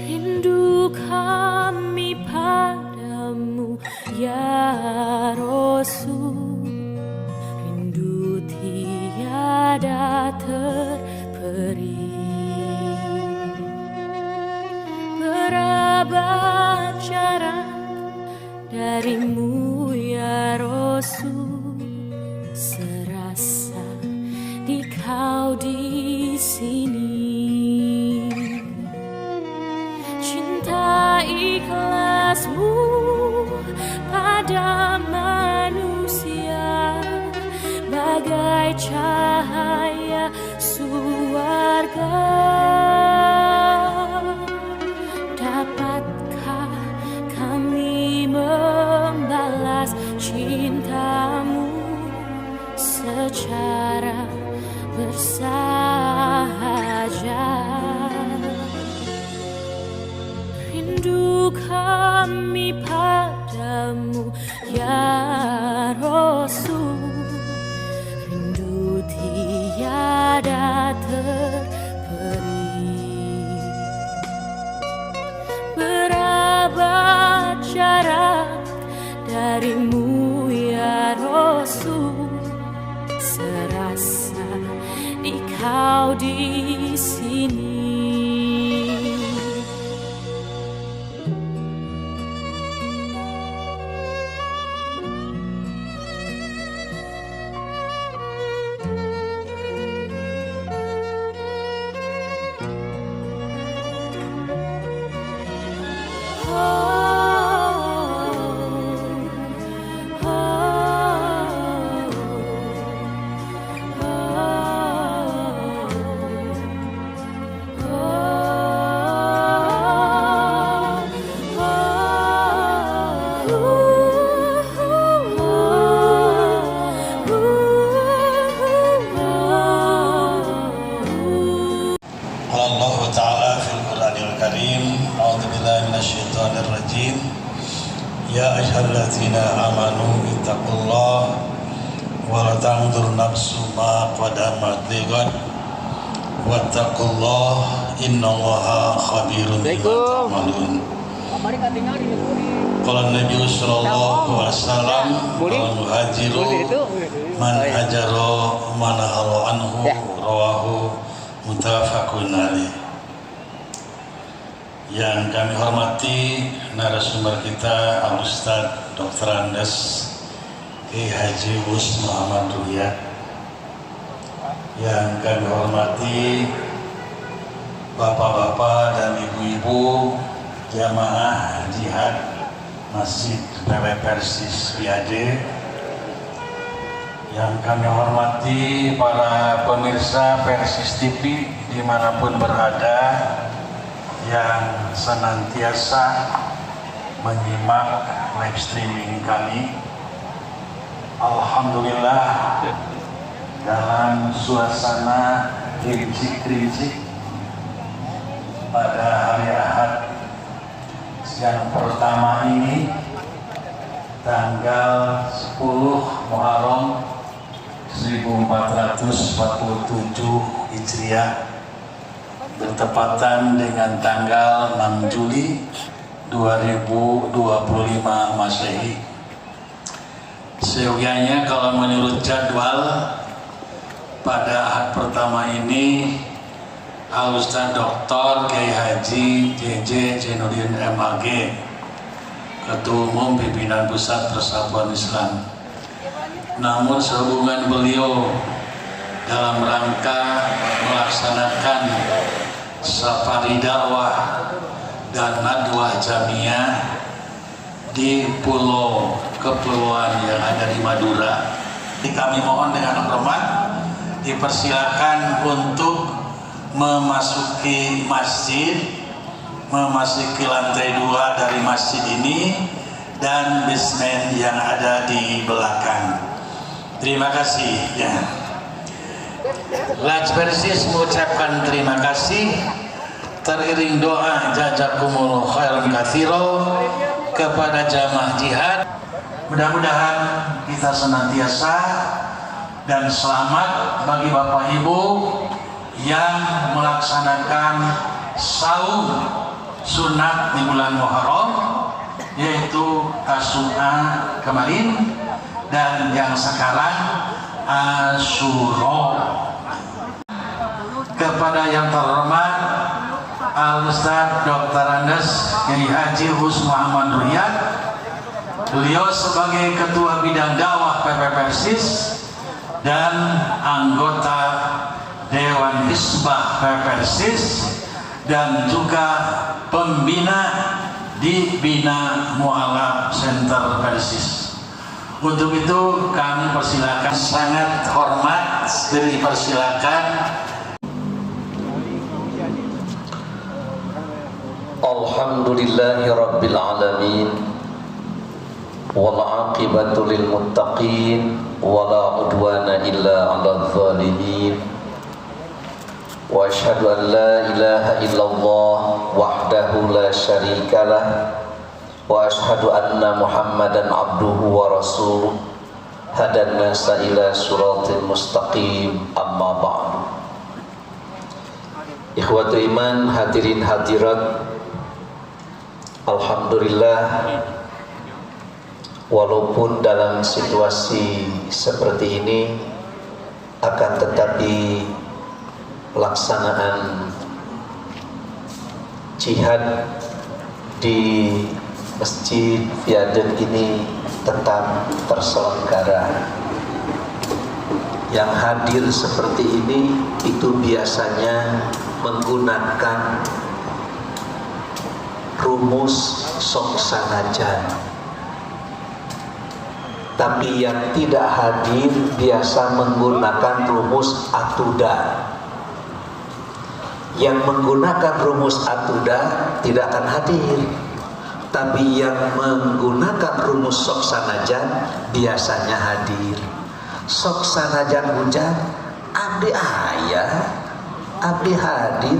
Rindu kami padamu ya Rasul, rindu tiada terperi. Berabad jarak darimu ya Rasul, serasa di kau di sini. Cinta ikhlasmu pada manusia bagai cahaya surga. Dapatkah kami membalas cintamu secara bersahaja? Rindu kami padamu ya Rasul, rindu tiada terperi. Berabad jarak darimu ya Rasul, serasa di kau di sini. Allah Ta'ala fil Quranil Karim, a'udzubillahi minasyaitonir rajim. Ya ayyuhalladzina amanu ittaqullaha wa la tanzur nafsum ma qaddamat lighad wattaqullaha innallaha khabirun bima ta'malun. Qala Nabi sallallahu alaihi wasallam, qala muhajiru man hajara man nahala anhu, rawahu muttafaqun alaih. Yang kami hormati narasumber kita Al-Ustaz Dr. Andes Kiai Haji Gus Muhammad Ruyat. Yang kami hormati bapak-bapak dan ibu-ibu jamaah jihad Masjid PW Persis Piade. Yang kami hormati para pemirsa Persis TV dimanapun berada, yang senantiasa menyimak live streaming kami. Alhamdulillah, dalam suasana krincik-krincik pada hari Ahad yang pertama ini, tanggal 10 Muharram 1447 Hijriah, bertepatan dengan tanggal 6 Juli 2025 Masehi. Seyogianya kalau menurut jadwal pada Ahad pertama ini Al-Ustaz Dr. Kiai Haji JJ Jainuddin MAG, Ketua Umum Pimpinan Pusat Persatuan Islam. Namun sehubungan beliau dalam rangka melaksanakan safari dakwah dan nadwah jamiah di pulau kepulauan yang ada di Madura, kami mohon dengan hormat dipersilakan untuk memasuki masjid, memasuki lantai 2 dari masjid ini dan basement yang ada di belakang. Terima kasih ya. Laj Persis mengucapkan terima kasih, teriring doa jazakumullah khairan katsira kepada jamaah jihad. Mudah-mudahan kita senantiasa dan selamat bagi Bapak Ibu yang melaksanakan saum sunat di bulan Muharram, yaitu Tasu'a kemarin dan yang sekarang Asyura. Kepada yang terhormat Al-Ustaz Dr. Andes Kiai Haji Hus Muhammad Riyad, beliau sebagai Ketua Bidang Dakwah PP Persis dan anggota Dewan Hisbah PP Persis dan juga pembina di Bina Mu'alaf Center Persis. Untuk itu kami persilakan, sangat hormat dipersilakan. Alhamdulillahi Rabbil Alamin, wal aqibatu lil muttaqin, wala udwana illa 'alal zalimin. Wa asyhadu an la ilaha illallah wahdahu la syarikalah, wa asyhadu anna Muhammadan abduhu wa rasuluh, hadan nasa ila siratal mustaqim, amma ba'du. Ikhwatu iman, hadirin hadirat, alhamdulillah, walaupun dalam situasi seperti ini, akan tetapi pelaksanaan jihad di Masjid Viaden ini tetap terselenggara. Yang hadir seperti ini itu biasanya menggunakan rumus sok sanajan, tapi yang tidak hadir biasa menggunakan rumus atuda. Yang menggunakan rumus atuda tidak akan hadir, tapi yang menggunakan rumus sok sanajan biasanya hadir. Sok sanajan hujan, abdi ayah, abdi hadir.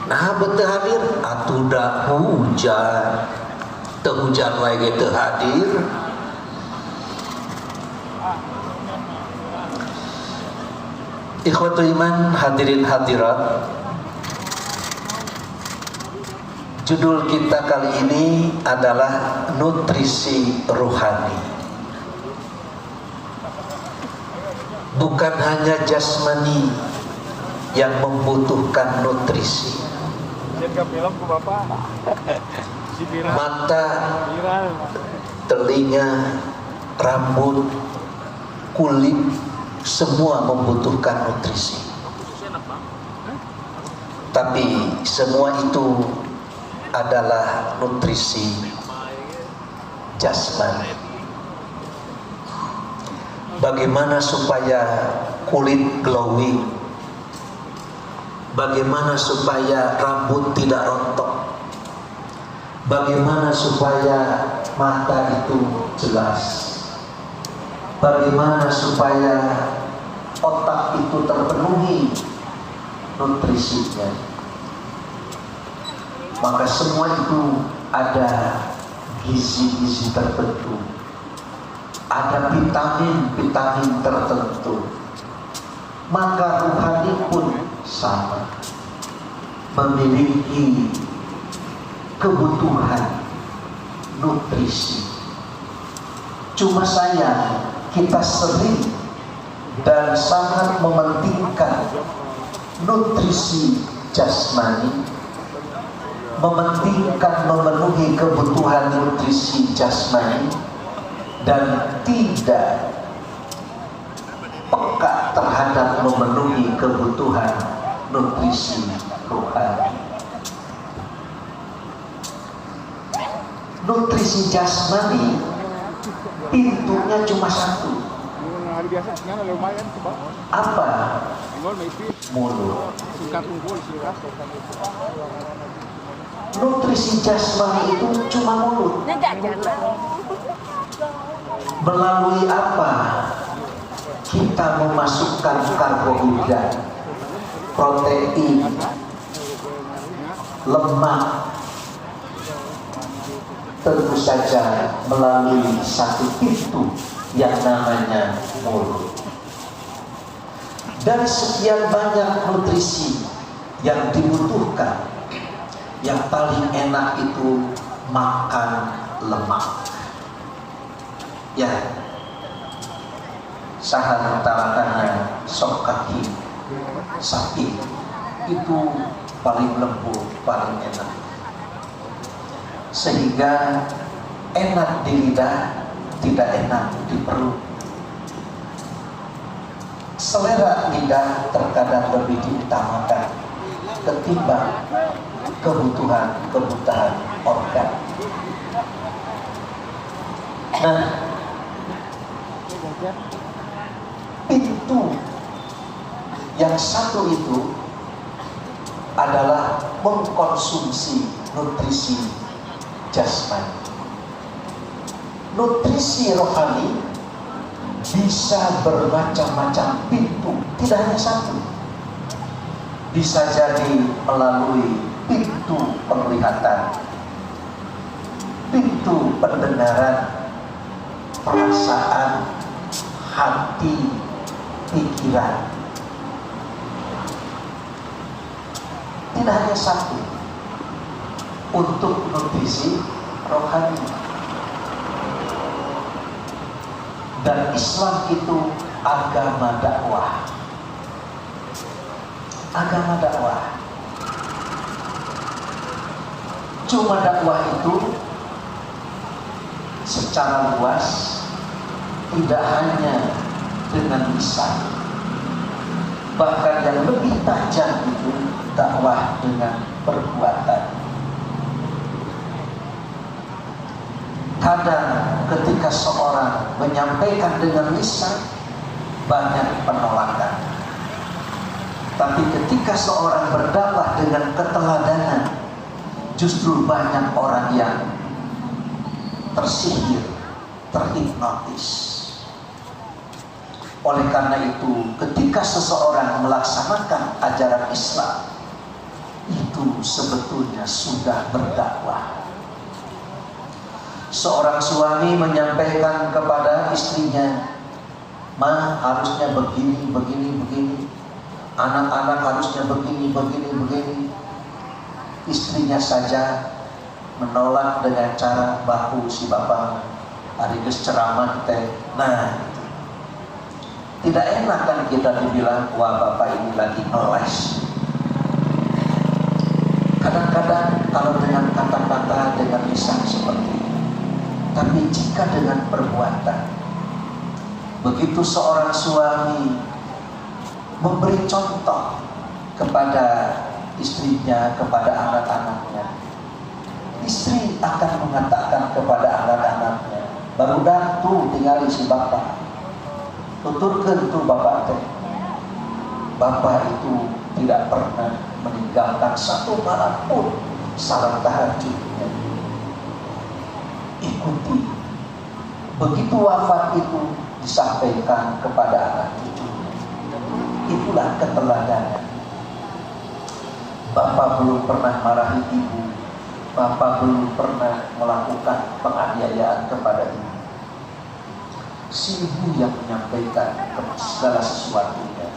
Nah betul hadir, atuda hujan, teu hujan lagi teu hadir. Ikhwatul iman, hadirin hadirat, judul kita kali ini adalah nutrisi rohani. Bukan hanya jasmani yang membutuhkan nutrisi. Mata, telinga, rambut, kulit, semua membutuhkan nutrisi. Tapi semua itu adalah nutrisi jasmani. Bagaimana supaya kulit glowing? Bagaimana supaya rambut tidak rontok? Bagaimana supaya mata itu jelas? Bagaimana supaya otak itu terpenuhi nutrisinya? Maka semua itu ada gizi-gizi tertentu, ada vitamin-vitamin tertentu. Maka rohani pun sama, memiliki kebutuhan nutrisi. Cuma sayang kita sering dan sangat mementingkan nutrisi jasmani, mementingkan memenuhi kebutuhan nutrisi jasmani, dan tidak peka terhadap memenuhi kebutuhan nutrisi rohani. Nutrisi jasmani pintunya cuma satu. Apa? Mulut. Nutrisi jasmani itu cuma mulut. Melalui apa kita memasukkan karbohidrat, protein, lemak? Tentu saja melalui satu pintu yang namanya mulut. Dan sekian banyak nutrisi yang dibutuhkan, yang paling enak itu makan lemak. Ya, sahan utarakan sop kaki sapi itu paling lembut, paling enak, sehingga enak di lidah, tidak enak di perut. Selera lidah terkadang lebih diutamakan ketimbang kebutuhan organ. Nah, pintu yang satu itu adalah mengkonsumsi nutrisi jasmani. Nutrisi rohani bisa bermacam-macam pintu, tidak hanya satu. Bisa jadi melalui pintu penglihatan, pintu pendengaran, perasaan, hati, pikiran. Tidak hanya satu untuk nutrisi rohani. Dan Islam itu agama dakwah. Agama dakwah. Cuma dakwah itu secara luas tidak hanya dengan lisan, bahkan yang lebih tajam itu dakwah dengan perbuatan. Kadang ketika seorang menyampaikan dengan lisan banyak penolakan, tapi ketika seorang berdakwah dengan keteladanan justru banyak orang yang tersihir, terhipnotis. Oleh karena itu, ketika seseorang melaksanakan ajaran Islam, itu sebetulnya sudah berdakwah. Seorang suami menyampaikan kepada istrinya, "Ma, harusnya begini, begini, begini. Anak-anak harusnya begini, begini, begini." Istrinya saja menolak dengan cara baku si bapak hari ceramah teh. Nah, tidak enak kan kita dibilang, "Wah, bapak ini lagi ngeles." Kadang-kadang kalau dengan kata-kata, dengan lisan seperti itu, tapi jika dengan perbuatan, begitu seorang suami memberi contoh kepada istrinya, kepada anak-anaknya, istri akan mengatakan kepada anak-anaknya, "Baru dah tuh tinggali si bapak, tuturkan tuh bapak teh. Bapak itu tidak pernah meninggalkan satu malam pun salat tahajudnya. Ikuti." Begitu wafat itu disampaikan kepada anak cucunya. Itulah keteladanan. Bapak belum pernah marahi ibu, bapak belum pernah melakukan penganiayaan kepada ibu. Si ibu yang menyampaikan segala sesuatunya,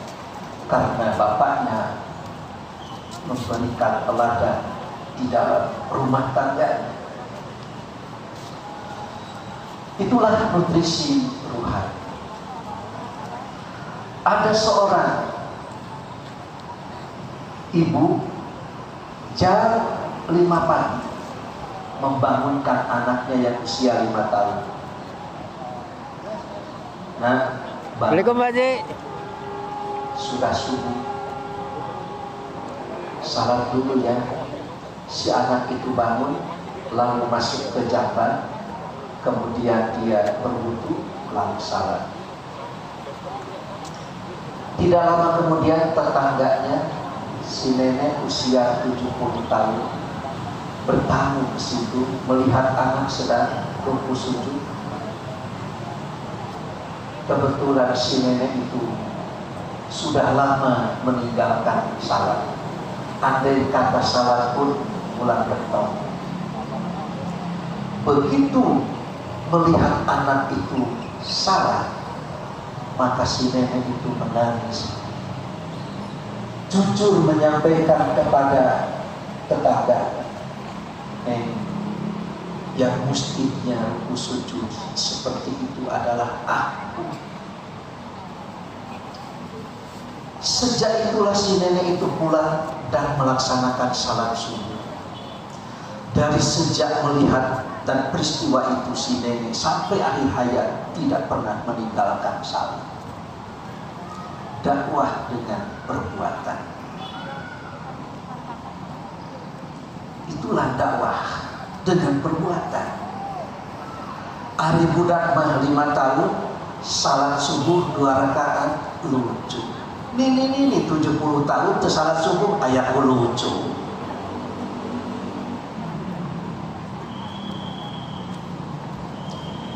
karena bapaknya memberikan teladan di dalam rumah tangga. Itulah nutrisi rohani. Ada seorang ibu jam 5 pagi membangunkan anaknya yang usia 5 tahun. Nah, Assalamualaikum Pak Haji. Sudah subuh, salat dulu ya. Si anak itu bangun, lalu masuk ke jamban, kemudian dia berwudu, lalu salat. Tidak lama kemudian tetangganya, si nenek usia 70 tahun, bertamu ke situ melihat anak sedang ruku sujud. Kebetulan si nenek itu sudah lama meninggalkan salat. Andai kata salat pun ulang getong. Begitu melihat anak itu salat, maka si nenek itu menangis. Jujur menyampaikan kepada tetangga, yang mestinya ruku sujud seperti itu adalah aku. Sejak itulah si nenek itu pulang dan melaksanakan salat subuh. Dari sejak melihat dan peristiwa itu si nenek sampai akhir hayat tidak pernah meninggalkan salat. Dakwah dengan perbuatan. Itulah dakwah dengan perbuatan. Ari budak mah 5 tahun salat subuh 2 rakaat lucu. Nini 70 tahun teu salat subuh aya lucu.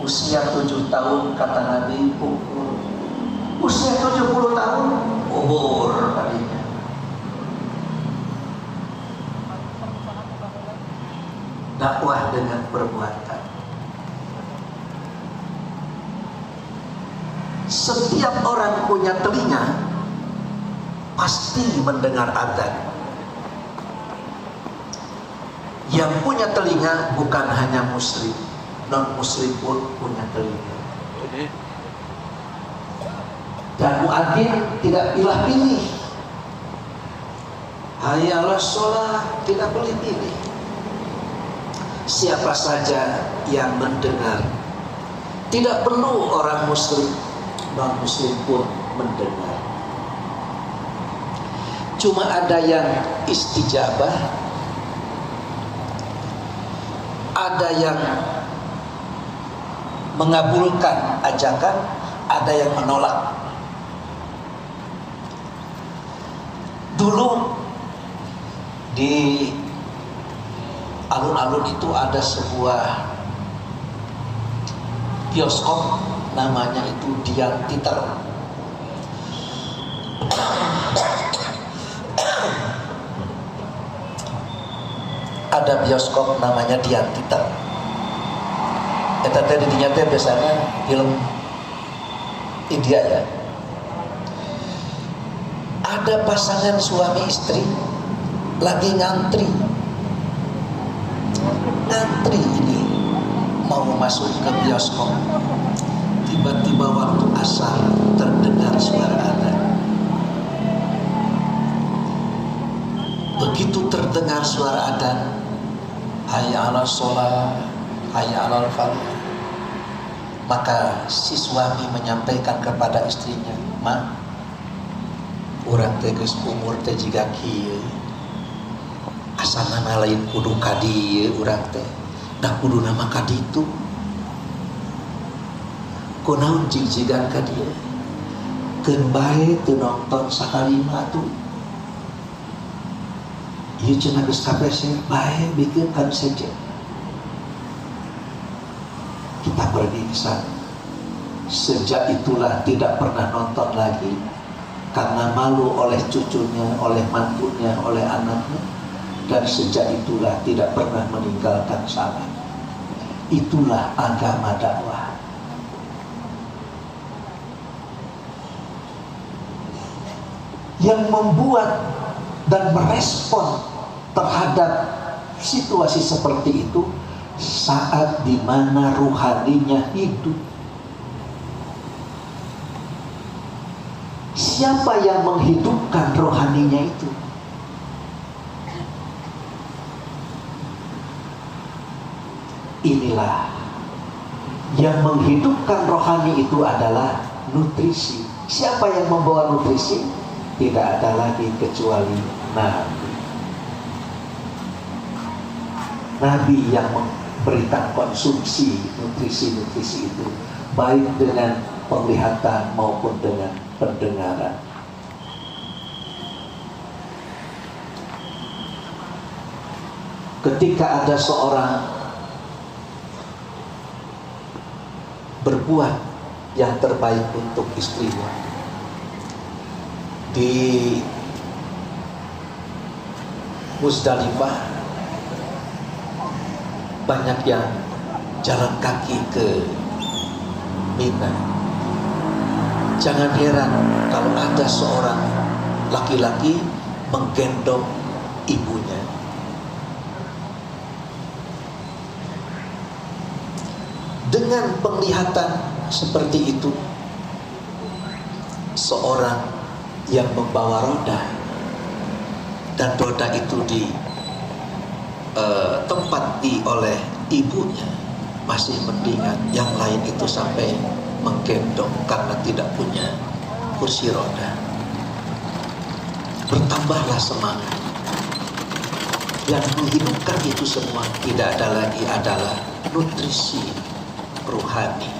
Usia 7 tahun kata Nabi kubur. Usia 70 tahun kubur tadinya. Dakwah dengan perbuatan. Setiap orang punya telinga pasti mendengar adzan. Yang punya telinga bukan hanya muslim, non muslim pun punya telinga. Dan muadzin tidak pilih-pilih. Hayya 'alas shalah, tidak boleh pilih. Siapa saja yang mendengar. Tidak perlu orang muslim, non muslim pun mendengar. Cuma ada yang istijabah, ada yang mengabulkan ajakan, ada yang menolak. Dulu di alun-alun itu ada sebuah bioskop, namanya itu Dian Titer. Ada bioskop namanya Dian Titer. Eta teh didinya teh biasanya film India ya. Ada pasangan suami istri lagi ngantri ini mau masuk ke bioskop. Tiba-tiba waktu asar terdengar suara adzan. Begitu terdengar suara adzan, hayya 'alas shalah, hayya 'alal falah, maka si suami menyampaikan kepada istrinya, "Ma, urang teh geus umur teh jiga kieu. Asalna lain kudu ka dieu urang teh, da kudu nama ka ditu. Kunaon jig-jigan ka dieu? Keun bae teu nonton sakalima atuh. Ieu cenah geus kapeser bae bikin kan saja." Kita pergi ke sana. Sejak itulah tidak pernah nonton lagi karena malu oleh cucunya, oleh mantunya, oleh anaknya. Dan sejak itulah tidak pernah meninggalkan salat. Itulah agama dakwah. Yang membuat dan merespon terhadap situasi seperti itu saat dimana ruhaninya hidup. Siapa yang menghidupkan rohaninya itu? Inilah yang menghidupkan rohani itu adalah nutrisi. Siapa yang membawa nutrisi? Tidak ada lagi kecuali Nabi. Nabi yang memberikan konsumsi nutrisi-nutrisi itu, baik dengan penglihatan maupun dengan pendengaran. Ketika ada seorang berbuat yang terbaik untuk istrinya, di Musdalifah banyak yang jalan kaki ke Mina. Jangan heran kalau ada seorang laki-laki menggendong ibunya. Dengan penglihatan seperti itu, seorang yang membawa roda, dan roda itu ditempati oleh ibunya, masih mendingan yang lain itu sampai menggendong karena tidak punya kursi roda. Bertambahlah semangat. Yang menghidupkan itu semua tidak ada lagi adalah nutrisi rohani.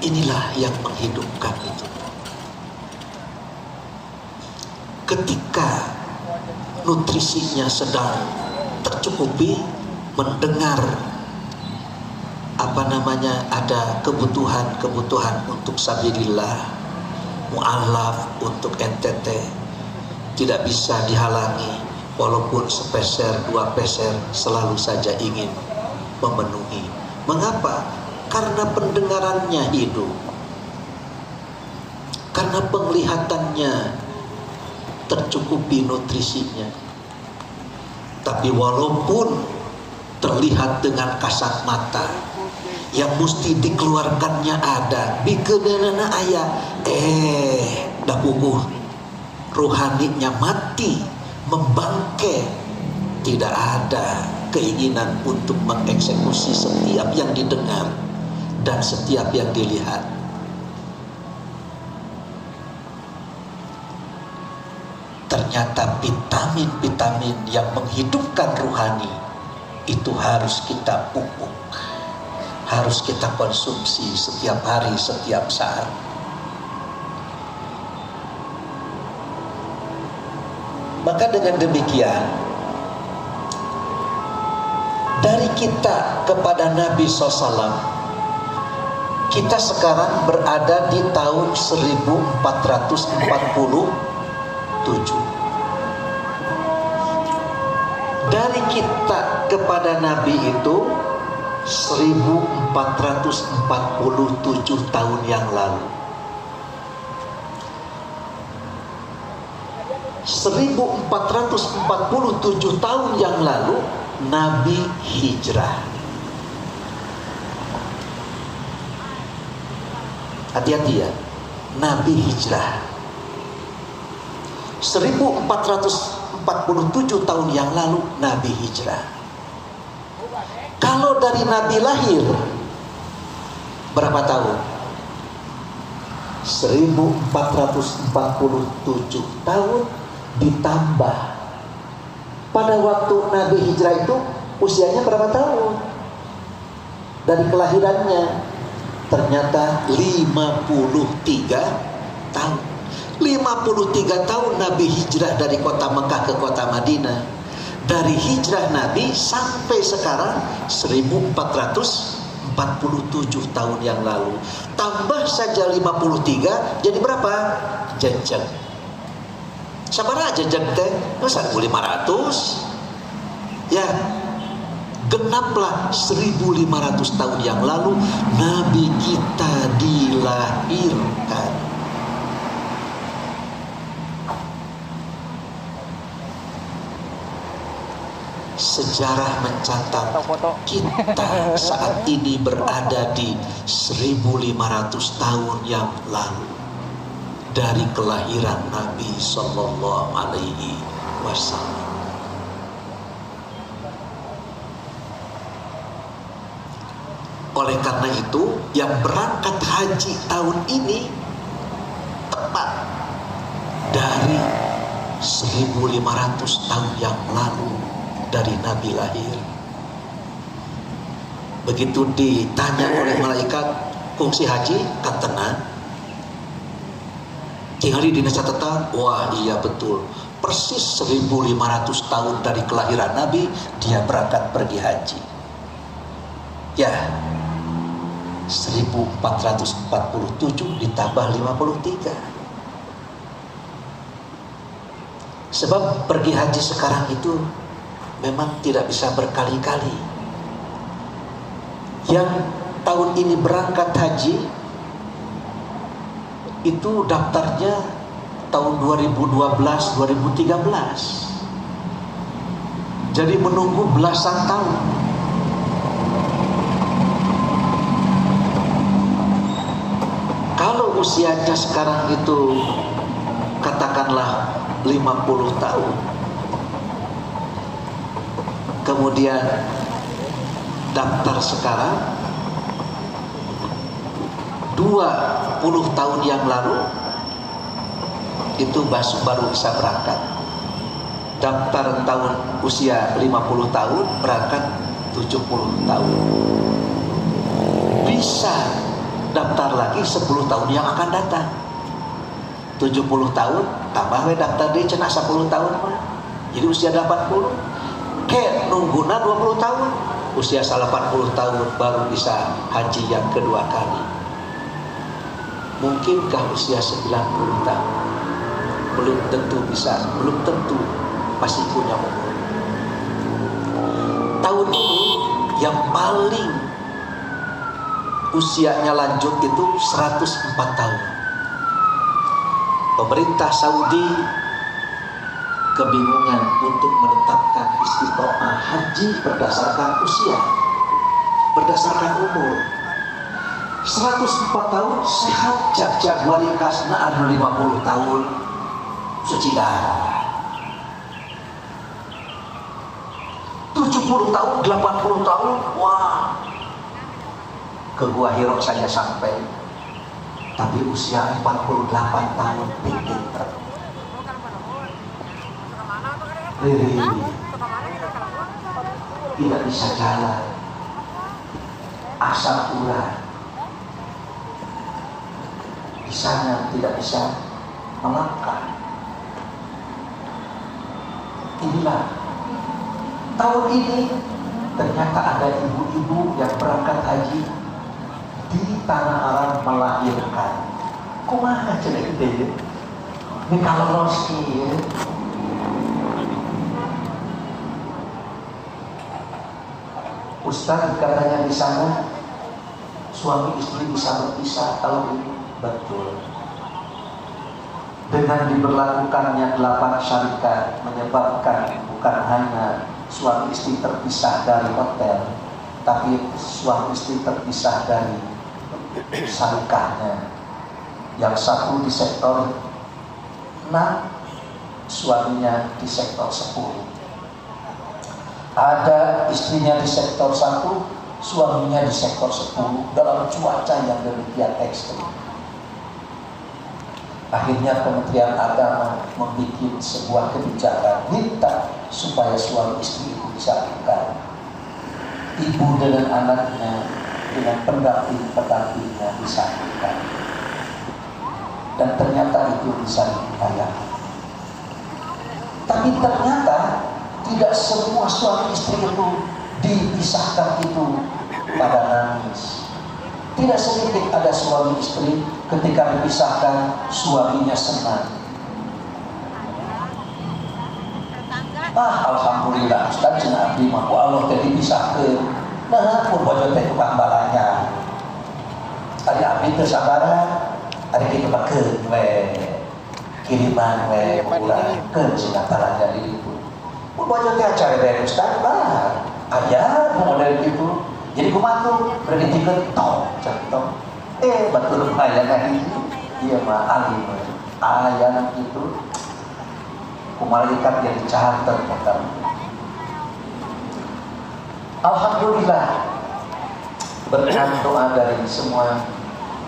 Inilah yang menghidupkan itu. Ketika nutrisinya sedang tercukupi, mendengar ada kebutuhan untuk sabilillah, mu'alaf, untuk NTT, tidak bisa dihalangi. Walaupun sepeser, 2 peser, selalu saja ingin memenuhi. Mengapa? Karena pendengarannya hidup, karena penglihatannya tercukupi nutrisinya. Tapi walaupun terlihat dengan kasat mata, yang mesti dikeluarkannya ada, bikenana ayah, dah puguh, rohaninya mati, membangke, tidak ada keinginan untuk mengeksekusi setiap yang didengar dan setiap yang dilihat. Ternyata vitamin-vitamin yang menghidupkan rohani itu harus kita pupuk, harus kita konsumsi setiap hari, setiap saat. Maka dengan demikian, dari kita kepada Nabi SAW, kita sekarang berada di tahun 1447. Dari kita kepada Nabi itu 1447 tahun yang lalu. 1447 tahun yang lalu Nabi hijrah. Hati-hati ya, Nabi hijrah. 1447 tahun yang lalu Nabi hijrah. Kalau dari Nabi lahir berapa tahun? 1447 tahun ditambah pada waktu Nabi hijrah itu usianya berapa tahun? Dari kelahirannya ternyata 53 tahun. 53 tahun Nabi hijrah dari kota Mekah ke kota Madinah. Dari hijrah Nabi sampai sekarang 1447 tahun yang lalu. Tambah saja 53 jadi berapa? Jajak. Sabar aja teh, 1.500. Ya, genaplah 1.500 tahun yang lalu Nabi kita dilahirkan. Sejarah mencatat kita saat ini berada di 1.500 tahun yang lalu dari kelahiran Nabi Sallallahu Alaihi Wasallam. Oleh karena itu, yang berangkat haji tahun ini tepat dari 1.500 tahun yang lalu dari Nabi lahir. Begitu ditanya oleh malaikat, kungsi haji, katena tinggali dina catatan, wah iya betul, persis 1.500 tahun dari kelahiran Nabi dia berangkat pergi haji. Ya, 1447 ditambah 53. Sebab pergi haji sekarang itu memang tidak bisa berkali-kali. Yang tahun ini berangkat haji itu daftarnya tahun 2012-2013. Jadi menunggu belasan tahun. Kalau usianya sekarang itu katakanlah 50 tahun, kemudian daftar sekarang 20 tahun yang lalu, itu baru bisa berangkat. Daftar tahun usia 50 tahun, berangkat 70 tahun. Bisa daftar lagi 10 tahun yang akan datang. 70 tahun tambah daftar di cenah 10 tahun, jadi usia 80. Kayak nungguna 20 tahun, usia 80 tahun baru bisa haji yang kedua kali. Mungkinkah usia 90 tahun? Belum tentu bisa, belum tentu pasti punya umur. Tahun ini yang paling usianya lanjut itu 104 tahun. Pemerintah Saudi kebingungan untuk menetapkan istiqomah haji berdasarkan usia, berdasarkan umur. 104 tahun sehat, jak Januari kasna ada 50 tahun suci darah. 70 tahun, 80 tahun, wah, ke Gua Hiro saja sampai. Tapi usia 48 tahun pinter. Tidak bisa jalan, asal urat. Di sana tidak bisa melangkah. Inilah tahun ini ternyata ada ibu-ibu yang berangkat haji di tanah Arab melahirkan. Kumaha cenah gede? Ini kalau roski ya. Ustaz katanya di sana suami istri bisa berpisah kalau ini betul. Dengan diberlakukannya 8 syarikat menyebabkan bukan hanya suami istri terpisah dari hotel, tapi suami istri terpisah dari syarikatnya. Yang satu di sektor 6, suaminya di sektor 10. Ada istrinya di sektor 1, suaminya di sektor 10 dalam cuaca yang demikian ekstrim. Akhirnya Kementerian Agama membuat sebuah kebijakan minta supaya suami istri itu disatukan. Ibu dengan anaknya dengan pendamping-pendampingnya disatukan. Dan ternyata itu bisa diupayakan. Tapi ternyata tidak semua suami istri itu dipisahkan itu pada nangis. Tidak sedikit ada suami istri ketika dipisahkan suaminya senang. Alhamdulillah Ustaz cenah abdi mah ku Allah teh dipisahkeun. Nah, pun bojo teh tukang balanya. Ari abdi teu sabaran, ari kitu pakeun we. Kiriman we urangkeun cenah talaga di ditu. Pun bojo teh acara bae Ustaz bah. Aya model kitu. Jadi kumaha berarti diketok, cetok. Betul aya kan itu. Iya mah alim. Aya itu ku malaikat yang dicatat kata. Alhamdulillah berkat doa dari semua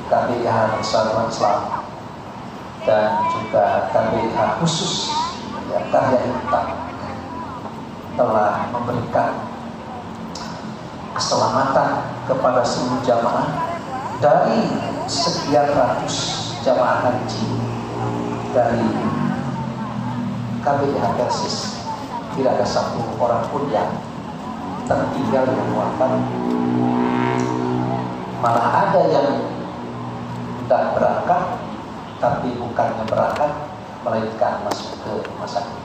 KBIH Persatuan Islam dan juga KBIH khusus ya, Karya Intan telah memberikan keselamatan kepada seluruh jamaah. Dari sekian ratus jamaah haji dari KBIH Persis, tidak ada satu orang pun yang tertinggal yang wafat. Malah ada yang tidak berangkat, tapi bukannya berangkat, melainkan masuk ke rumah sakit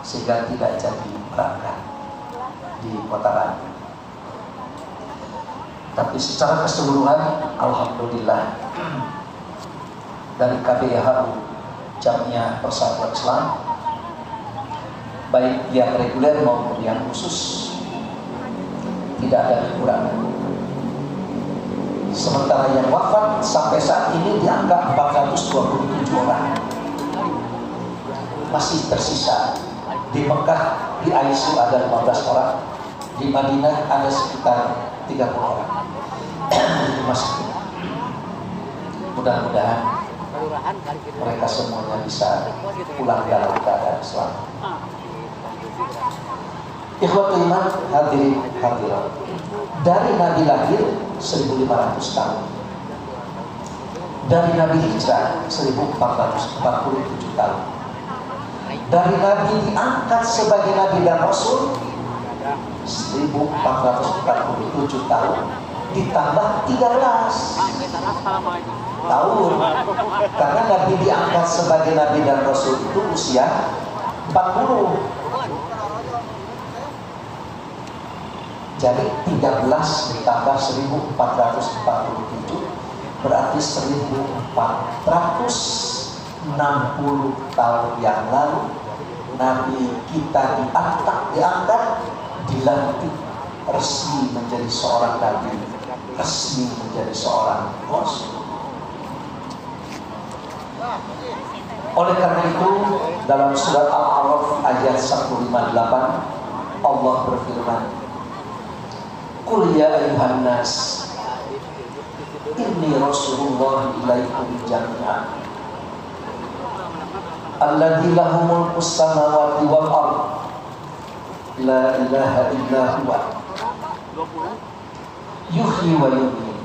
sehingga tidak jadi berangkat di Kota Bandung. Tapi secara keseluruhan alhamdulillah dari KBIH Jamiah Persatuan Islam, baik yang reguler maupun yang khusus, tidak ada kekurangan. Sementara yang wafat sampai saat ini di angka 427 orang. Masih tersisa. Di Mekah di ICU ada 15 orang, di Madinah ada sekitar 30 orang. Masih. Mudah-mudahan mereka semuanya bisa pulang dalam keadaan selamat. Ikhwatul iman, hadirin hadirat. Dari Nabi lahir 1500 tahun. Dari Nabi hijrah 1447 tahun. Dari Nabi diangkat sebagai Nabi dan Rasul 1447 tahun ditambah 13 tahun. Karena Nabi diangkat sebagai Nabi dan Rasul itu usia 40. Jadi 13 ditambah 1447 berarti 1460 tahun yang lalu Nabi kita diangkat, dilantik resmi menjadi seorang Nabi, resmi menjadi seorang Rasul. Oleh karena itu dalam surat Al-A'raf ayat 158 Allah berfirman, Qul ya ayyuhan nas inni rasulullah ilaikum jami'an alladzi lahu mulkus samawati wal ard la ilaha illa huwa yuhyi wa yumiit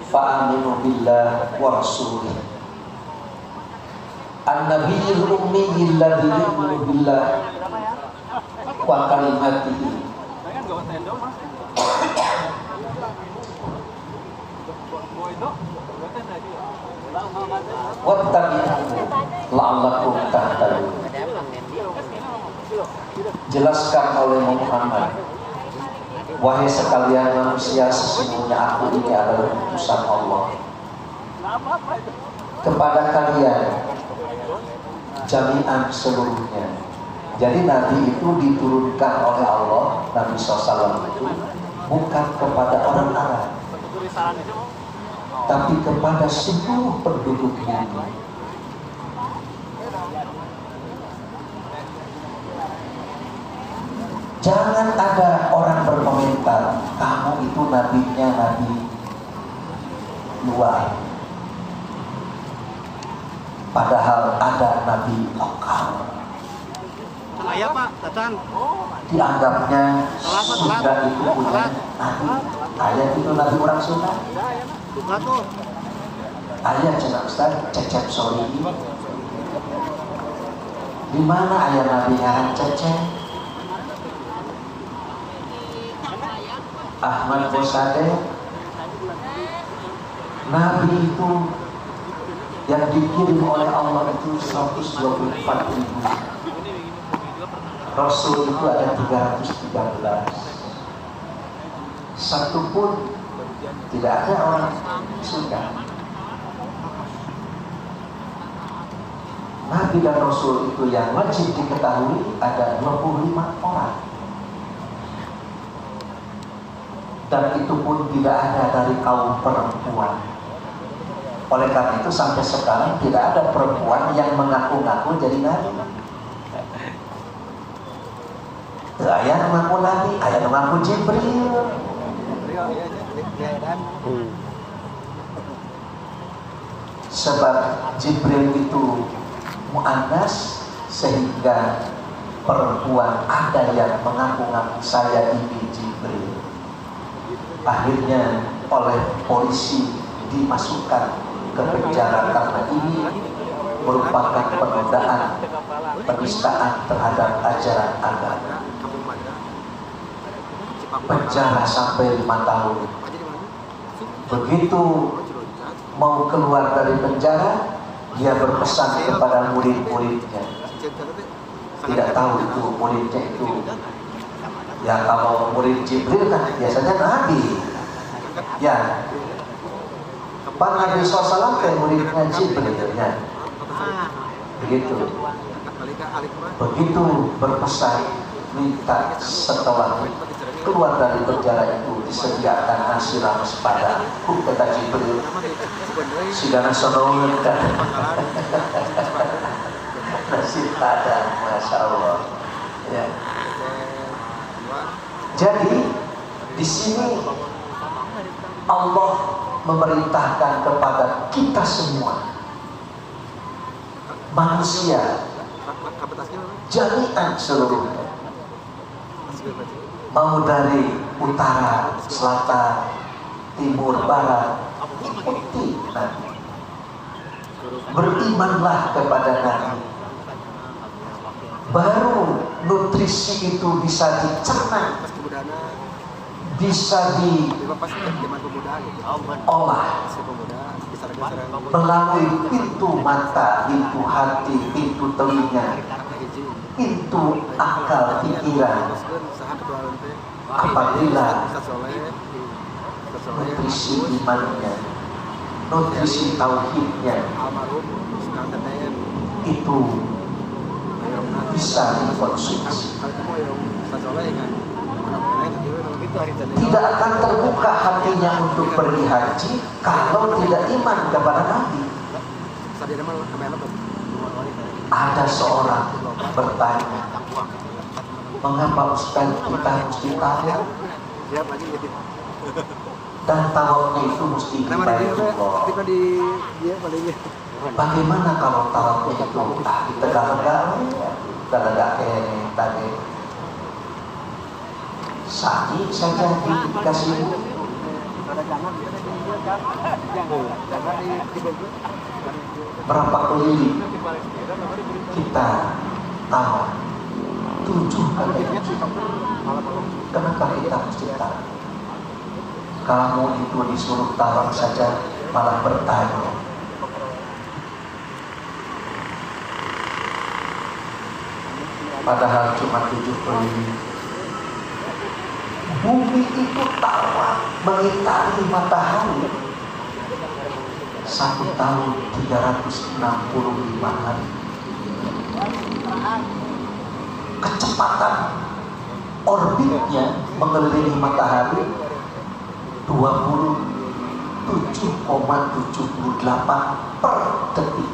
fa'aminu billah wa rasulih an-nabiyyil ummiyil ladzi yu'minu billah wa kalimatihi wattabi'uhu la'allakum tahtadun. Jelaskan oleh Muhammad, wahai sekalian manusia, sesungguhnya aku ini adalah utusan Allah kepada kalian jami'an seluruhnya. Jadi Nabi itu diturunkan oleh Allah, Nabi SAW itu bukan kepada orang Arab, tapi kepada seluruh penduduk bumi. Jangan ada orang berkomentar, kamu itu nabinya nabi luar, padahal ada nabi lokal. Ayah Pak, datang. Dianggapnya Sunda itu punya nabi. Ayah itu nabi orang Sunda. Buka tuh. Ayah cenah Ustaz, Cecep Soli. Di mana ayah nabi yang Cecep? Ahmad Bosade. Nabi itu yang dikirim oleh Allah itu 124.000. Rasul itu ada 313. Satu pun tidak ada orang Sunda. Nabi dan Rasul itu yang wajib diketahui ada 25 orang. Dan itu pun tidak ada dari kaum perempuan. Oleh karena itu sampai sekarang tidak ada perempuan yang mengaku-ngaku jadi nabi. Ayah mengaku nabi, ayah mengaku Jibril. Sebab Jibril itu muannas, sehingga perempuan ada yang mengaku-ngaku saya ini Jibril. Akhirnya oleh polisi dimasukkan ke penjara karena ini merupakan penodaan, penistaan terhadap ajaran agama. Penjara sampai 5 tahun. Begitu mau keluar dari penjara, dia berpesan kepada murid-muridnya. Tidak tahu itu muridnya itu. Ya kalau murid Jibril kan biasanya nabi. Ya, Pak Nabi SAW kayak muridnya Jibril ya. Begitu. Begitu berpesan, minta setelah keluar dari penjara itu disediakan nasi rames padang. Kata Jibril, sidana sonoun kan. Nasi padang, masya Allah. Ya. Jadi di sini Allah memerintahkan kepada kita semua manusia jami'an seluruhnya, mau dari utara, selatan, timur, barat, ikuti Nabi, berimanlah kepada Nabi, baru nutrisi itu bisa dicerna, bisa diolah melalui pintu mata, pintu hati, pintu telinga, pintu akal pikiran. Apabila nutrisi imannya, nutrisi tauhidnya itu bisa dikonsumsi, tidak akan terbuka hatinya untuk pergi haji kalau tidak iman kepada Nabi. Ada seorang bertanya, mengapa Ustaz kita mesti tawaf? Dan tawafnya itu mesti dibayar. Bagaimana kalau tawafnya itu ditegak-tegak, tadi sakit saja dikasih berapa keliling kita tahu 7 kali. Kenapa kita mesti tahu? Kamu itu disuruh tawaf saja malah bertanya. Padahal cuma 7 keliling. Bumi itu tawaf mengitari matahari 1 tahun 365 hari. Kecepatan orbitnya mengelilingi matahari 27,78 per detik.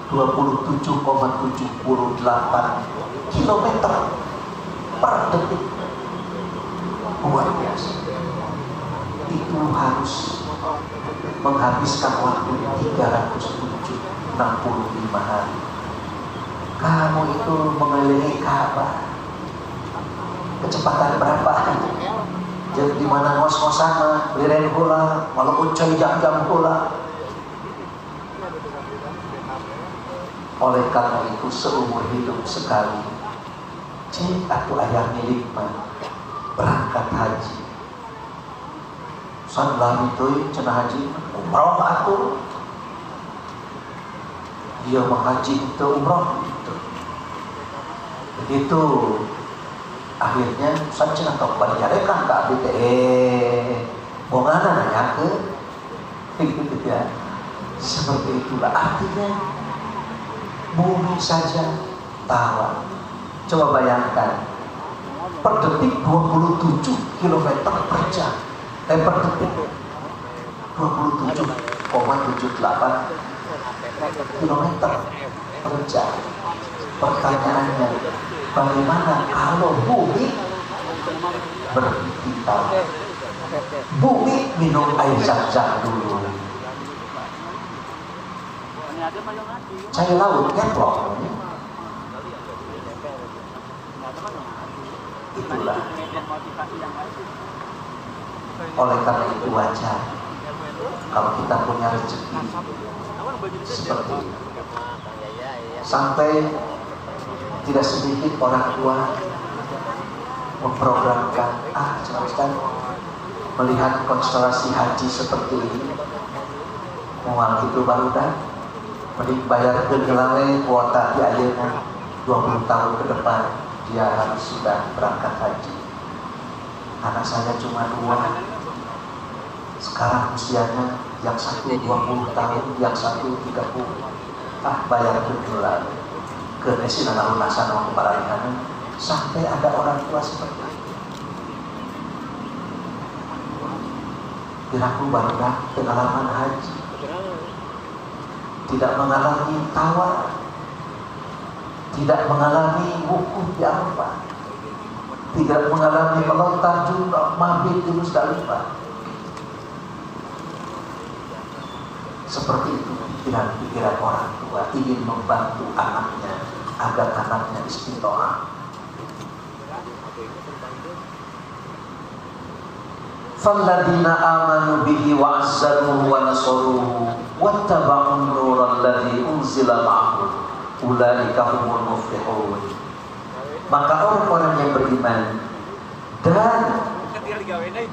27,78 kilometer per detik. Luar biasa. Itu harus menghabiskan waktu 365 hari. Kamu itu mengelilingi Ka'bah kecepatan berapa? Jadi di mana ngos-ngosan liren hula, malah ucoy jam-jam hula. Oleh karena itu seumur hidup sekali, cik atau ayah miliknya berangkat haji. Sanlah itu cenah haji umroh atur. Dia menghaji itu umroh. Begitu akhirnya saja atau berjarekan ke abdi bongana nanya ke gitu ya. Seperti itulah artinya bumi saja tawa. Coba bayangkan per detik 27 km per jam. Per detik 27,78 km per jam. Pertanyaannya, bagaimana kalau bumi berputar? Bumi minum air zam-zam dulu. Cair laut nyeplok. Itulah. Oleh karena itu wajar kalau kita punya rezeki seperti ini. Sampai tidak sedikit orang tua memprogramkan, Ustaz, melihat konstelasi haji seperti ini, mual itu baru dah, mending bayar ke nilai kuota di akhirnya 20 tahun ke depan dia harus sudah berangkat haji. Anak saya cuma 2, sekarang usianya yang satu 20 tahun, yang satu 30. Bayar ke nilai ke nasi nana lunasan waktu para sampai ada orang tua seperti itu. Kiraku baru pengalaman haji, tidak mengalami tawar, tidak mengalami wukuf di Arafah, tidak mengalami melontar jumrah, mabit di Musdalifah. Seperti itu pikiran-pikiran orang tua, ingin membantu anaknya agar anaknya istiqomah. Falladzina amanu bihi wa azzaruhu wa nasaruhu wattaba'un nural ladzi unzila ma'ahu ulaika humul muflihun. Maka orang-orang yang beriman dan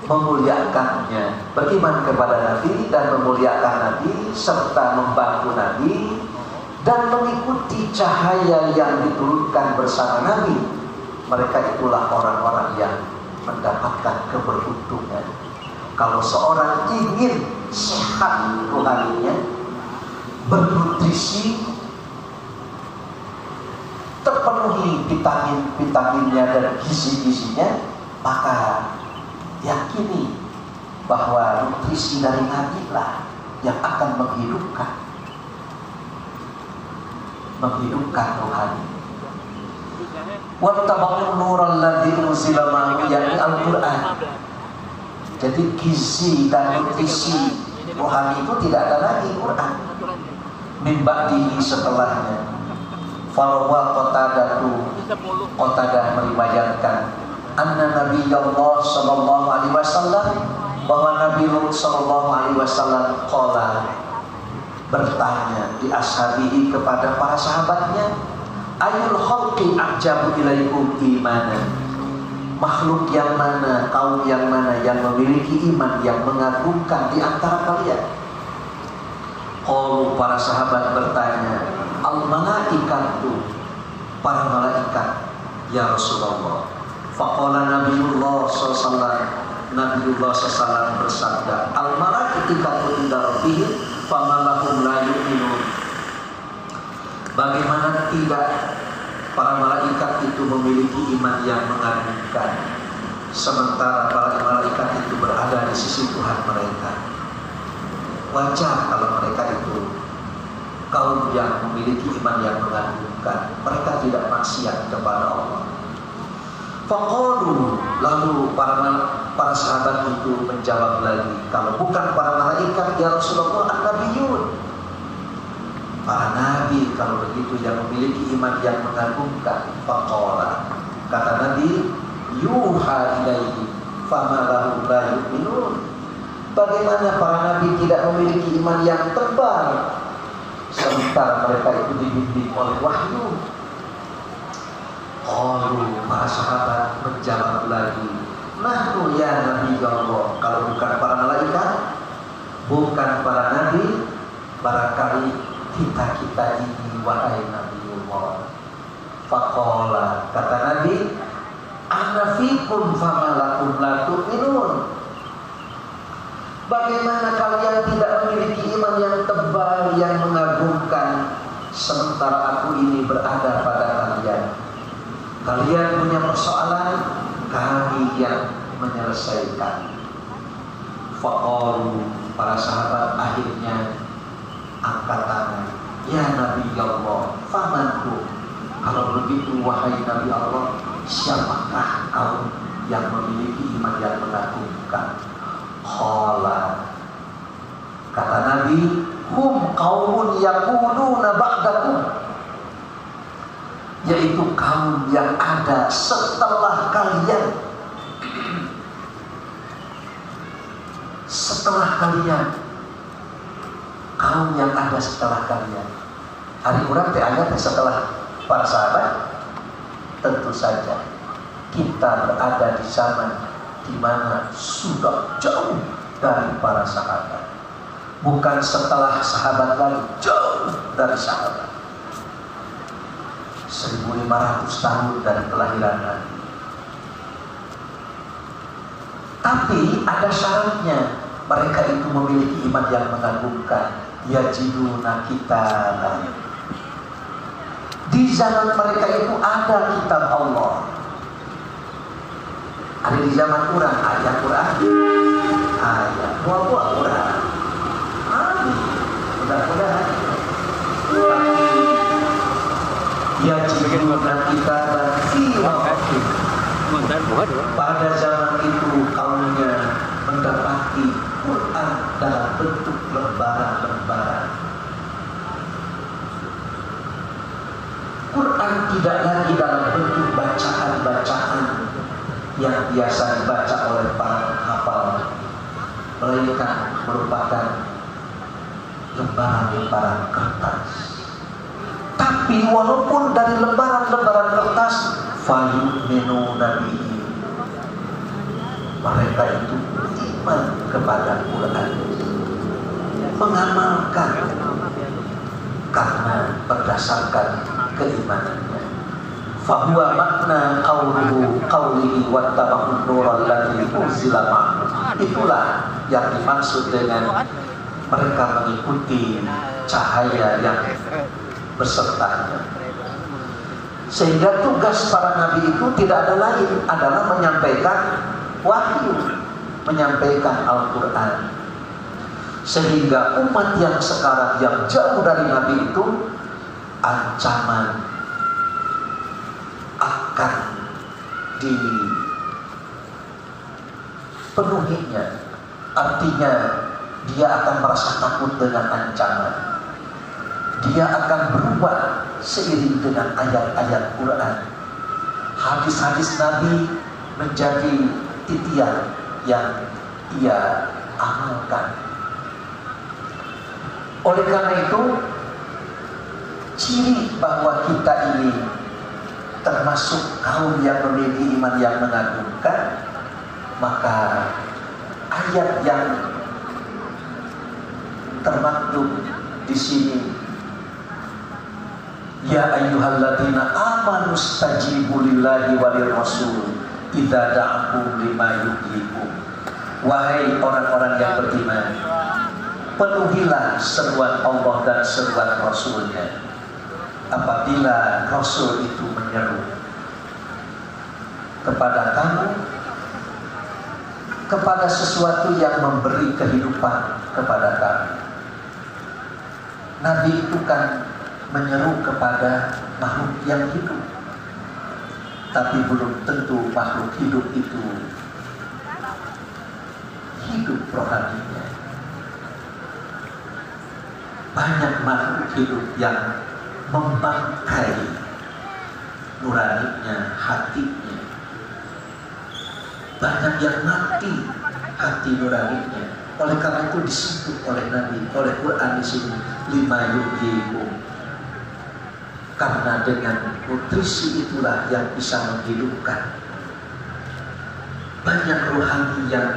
memuliakannya, beriman kepada Nabi dan memuliakan Nabi serta membantu Nabi dan mengikuti cahaya yang diturunkan bersama Nabi, mereka itulah orang-orang yang mendapatkan keberuntungan. Kalau seorang ingin sehat rohaninya, bernutrisi, terpenuhi vitamin-vitaminnya dan gizi-gizinya, maka yakini bahwa nutrisi dari Nabi lah yang akan menghidupkan rohani. Wattaba'un nural ladzi unzila ma'ahu, yakni Al-Quran. Jadi gizi dan nutrisi rohani itu tidak ada lagi Quran. Min ba'dihi, setelahnya. Farwa Qatadah meriwayatkan anna Nabiyullah sallallahu alaihi wasallam, bahwa Nabi sallallahu alaihi wasallam qala, bertanya di ashabihi, kepada para sahabatnya, ayul khalqi ajabu ilaikum imanan, makhluk yang mana, kaum yang mana yang memiliki iman yang mengagumkan di antara kalian? Qalu, para sahabat bertanya, al malaikatu, para malaikat ya Rasulullah. Faqala Nabiullah sallallahu, Nabiullah sallallahu bersabda, al malaikatu inda rabbihim fama lahum la yu'minun. Bagaimana tidak para malaikat itu memiliki iman yang mengagumkan, sementara para malaikat itu berada di sisi Tuhan mereka. Wajar kalau mereka itu kaum yang memiliki iman yang mengagumkan, mereka tidak maksiat kepada Allah. Faqalu, lalu para sahabat itu menjawab lagi, kalau bukan para malaikat ya Rasulullah, an-nabiyun, para nabi kalau begitu yang memiliki iman yang mengagumkan. Faqala, kata Nabi, yuha ilaihi fama lahum la yu'minun. Bagaimana para nabi tidak memiliki iman yang tebal, sementara mereka itu dibimbing oleh wahyu. Qalu, para sahabat menjawab lagi, nahnu ya Nabi Allah, kalau bukan para malaikat, bukan para nabi, barangkali kita ini wahai Nabiullah. Faqala, kata Nabi, ana fikum fama lakum la tu'minun. Bagaimana kalian tidak memiliki iman yang tebal, yang mengagumkan, sementara aku ini berada pada kalian? Kalian punya persoalan, kami yang menyelesaikan. Faqalu, para sahabat akhirnya angkat tangan, ya Nabi Allah, famanku, kalau begitu wahai Nabi Allah, siapakah kaum yang memiliki iman yang mengagumkan? Qala, kata Nabi, hum qaumun yakununa ba'dakum, yaitu kaum yang ada setelah kalian. Setelah kalian, kaum yang ada setelah kalian. Hari urang teh aya setelah para sahabat. Tentu saja kita berada di zaman di mana sudah jauh dari para sahabat. Bukan setelah sahabat lagi, jauh dari sahabat. 1500 tahun dari kelahiran Nabi. Tapi ada syaratnya, mereka itu memiliki iman yang mengagumkan. Yajiduna kitaban, di zaman mereka itu ada kitab Allah. Ada di zaman kurang ayat Quran, ayat buah Quran. Amin. Mudah-mudahan. Ya jika kita pada zaman itu kaumnya mendapati Quran dalam bentuk lembaran-lembaran. Quran tidak lagi dalam bentuk bacaan-bacaan yang biasa dibaca oleh para penghafal, melainkan merupakan lembaran-lembaran kertas. Tapi walaupun dari lembaran-lembaran kertas, fayu'minu nabihi, mereka itu beriman kepada Quran, mengamalkan karena berdasarkan keimanannya. Fahuwa makna qawlihi wattaba'un nural ladzi unzila ma'ahu. Itulah yang dimaksud dengan mereka mengikuti cahaya yang besertanya. Sehingga tugas para nabi itu tidak ada lain adalah menyampaikan wahyu, menyampaikan Al-Quran. Sehingga umat yang sekarang yang jauh dari nabi itu ancaman akan dipenuhinya. Artinya dia akan merasa takut dengan ancaman. Dia akan berubah seiring dengan ayat-ayat Quran. Hadis-hadis Nabi menjadi titian yang ia amalkan. Oleh karena itu, ciri bahwa kita ini termasuk kaum yang memiliki iman yang mengagumkan, maka ayat yang termaktub di sini, ya ayyuhalladzina amanu stajibu lillahi walir rasul idza da'akum lima yuhyikum. Wahai orang-orang yang beriman, penuhilah seruan Allah dan seruan Rasulnya apabila Rasul itu menyeru kepada kamu, kepada sesuatu yang memberi kehidupan kepada kamu. Nabi itu kan menyeru kepada makhluk yang hidup, tapi belum tentu makhluk hidup itu hidup rohaninya. Banyak makhluk hidup yang membangkai nuraninya, hatinya. Banyak yang mati hati nuraninya. Oleh karena itu disebut oleh Nabi, oleh Quran di sini, lima yuhyikum. Karena dengan nutrisi itulah yang bisa menghidupkan. Banyak rohani yang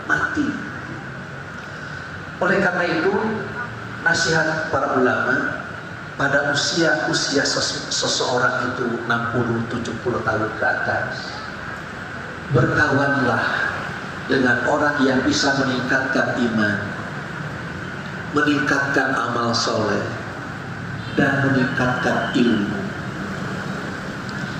mati. Oleh karena itu, nasihat para ulama pada usia seseorang itu 60-70 tahun ke atas, berkawanlah dengan orang yang bisa meningkatkan iman, meningkatkan amal soleh, dan meningkatkan ilmu.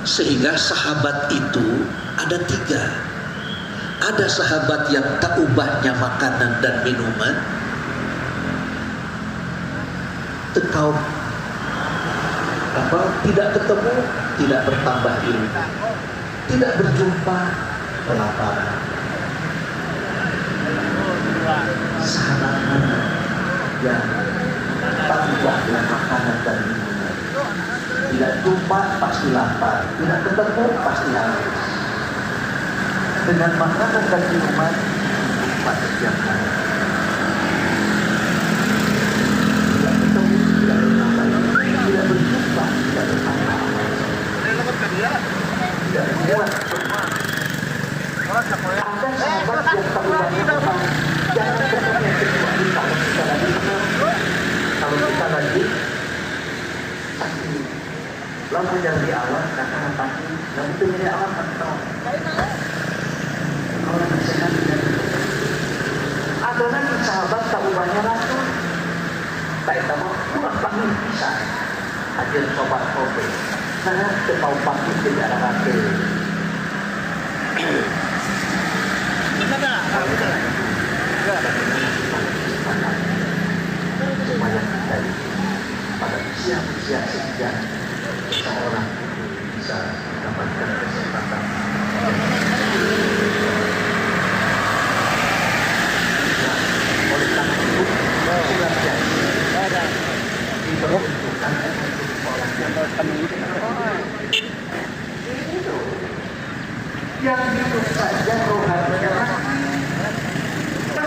Sehingga sahabat itu ada 3. Ada sahabat yang tak ubahnya makanan dan minuman, tekau tidak ketemu, tidak bertambah ilmu, tidak berjumpa, kelaparan. Sahabat mana yang tak ubahnya makanan dan minuman, tidak jumpa pasti lapar, tidak ketemu pasti haus. Dengan makanan dan minuman pada setiap hari. Tidak ketemu, tidak bertambah, tidak berjumpa, tidak bertambah. Tidak muat. Ada sahabat yang terubahnya memang jangan ketemu yang kedua kita lagi. Kalau kita lagi pasti lalu yang di awal katakan pasti, lalu itu dari awal kan orang bersehat. Ada lagi sahabat tak ubahnya langsung tak tahu kurang panggil bisa hadir sobat kopi Karena kepau pasti jadi anak hati. Benar tak? Betul. Supaya kita pada usia-usia sejak seorang bisa mendapatkan kesempatan. Oleh karena itu, surat janji diperuntukkan untuk orang yang hidup saja rohaninya mati.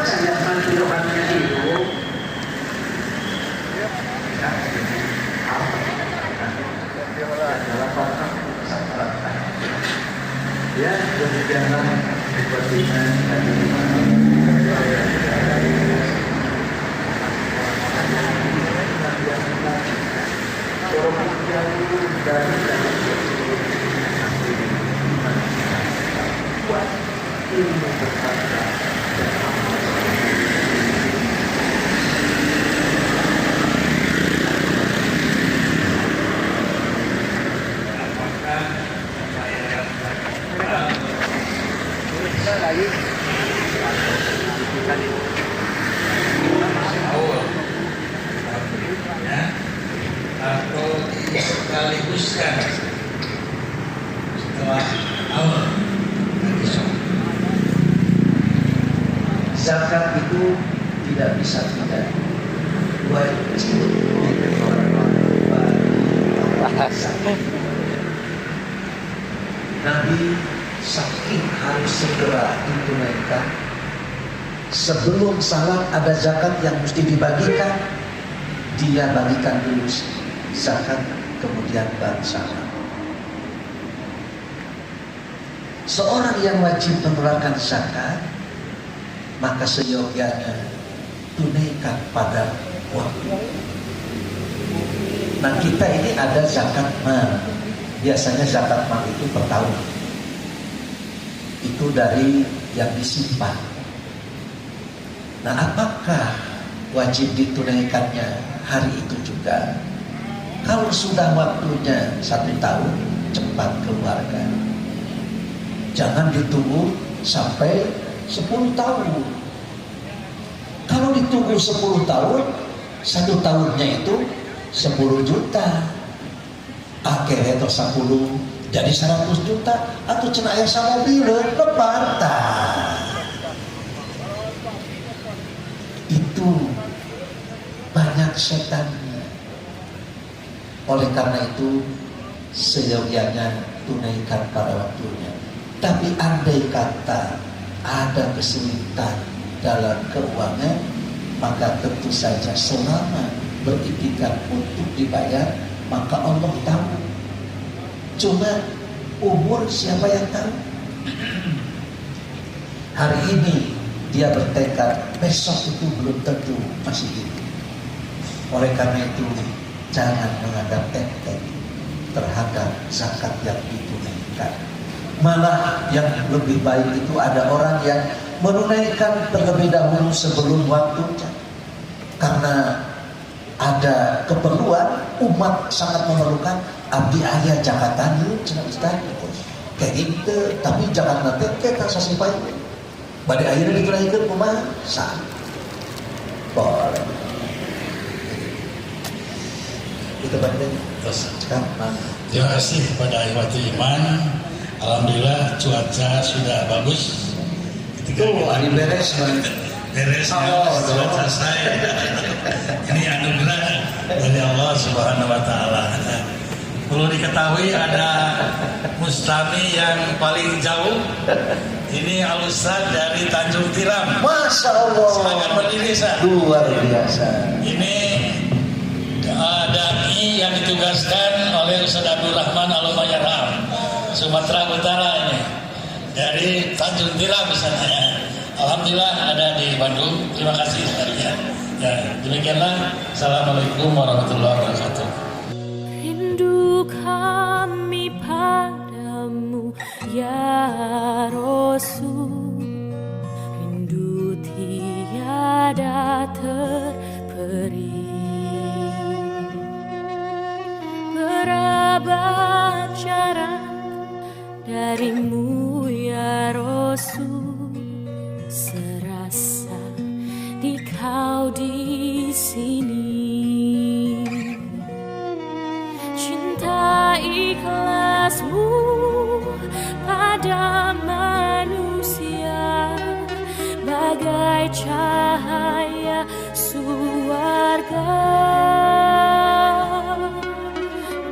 Saya mati rohaninya hidup. Adalah pasang kesempatan. Ya, demikianlah kepentingan dari ilmu berkata dan amal. Atau dikaliguskan setelah awal Zakat itu tidak bisa tidak wajib Nabi saking harus segera ditunaikan sebelum salat. Ada zakat yang mesti dibagikan, dia bagikan dulu zakat, kemudian baru salat. Seorang yang wajib mengeluarkan zakat, maka seyogyanya tunaikan pada waktu. Nah, kita ini ada zakat mal. Biasanya zakat mal itu per tahun. Itu dari yang disimpan. Nah, apakah wajib ditunaikannya hari itu juga? Kalau sudah waktunya 1 tahun, cepat keluarkan. Jangan ditunggu sampai 10 tahun. Kalau ditunggu 10 tahun, 1 tahunnya itu 10 juta. Akhirnya itu 10 jadi 100 juta. Atau cina ayah sama mobil lebatah. Itu banyak setannya. Oleh karena itu seyogyanya tunaikan pada waktunya. Tapi andai kata ada kesulitan dalam keuangan, maka tentu saja selama berikhtiar untuk dibayar, maka Allah tahu. Cuma umur siapa yang tahu? Hari ini dia bertekad, besok itu belum tentu masih hidup. Oleh karena itu jangan menganggap enteng terhadap zakat yang ditunaikan. Malah yang lebih baik itu ada orang yang menunaikan terlebih dahulu sebelum waktunya. Karena ada keperluan, umat sangat memerlukan. Abdi ayah jakatan yuk, cina ustaz. Kayak gitu, tapi jangan nanti kita sasipai. Pada akhirnya ditunaikan kumaha sah. Boleh. Itu penting. terus. Sekarang Terima kasih kepada Ikhwatul Iman. Alhamdulillah cuaca sudah bagus. tuh, hari beres Beres cuaca saya. Ini anugerah dari Allah Subhanahu Wa Taala. Perlu diketahui ada mustami yang paling jauh. Ini Al-Ustaz dari Tanjung Tiram. Masya Allah. Silakan berdiri, Ustaz. Luar biasa. Ini dai yang ditugaskan oleh Ustaz Abdul Rahman Al-Umayyaram, Sumatera Utara ini. Dari Tanjung Tiram misalnya. Alhamdulillah ada di Bandung. Terima kasih sekalian. Ya, demikianlah. Assalamualaikum warahmatullahi wabarakatuh. Rindu kami padamu ya Rasul, rindu tiada terperi. Berabad ikhlasmu pada manusia bagai cahaya surga.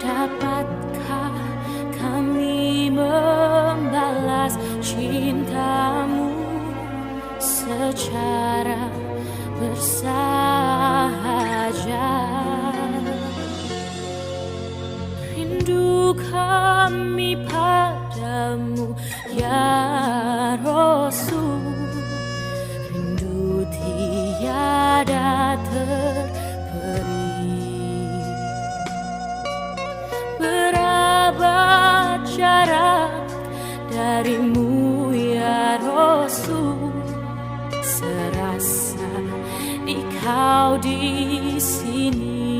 Dapatkah kami membalas cintamu secara bersahaja? Rindu kami padamu ya Rasul, rindu tiada terperi. Berabad jarak darimu ya Rasul, serasa engkau di sini.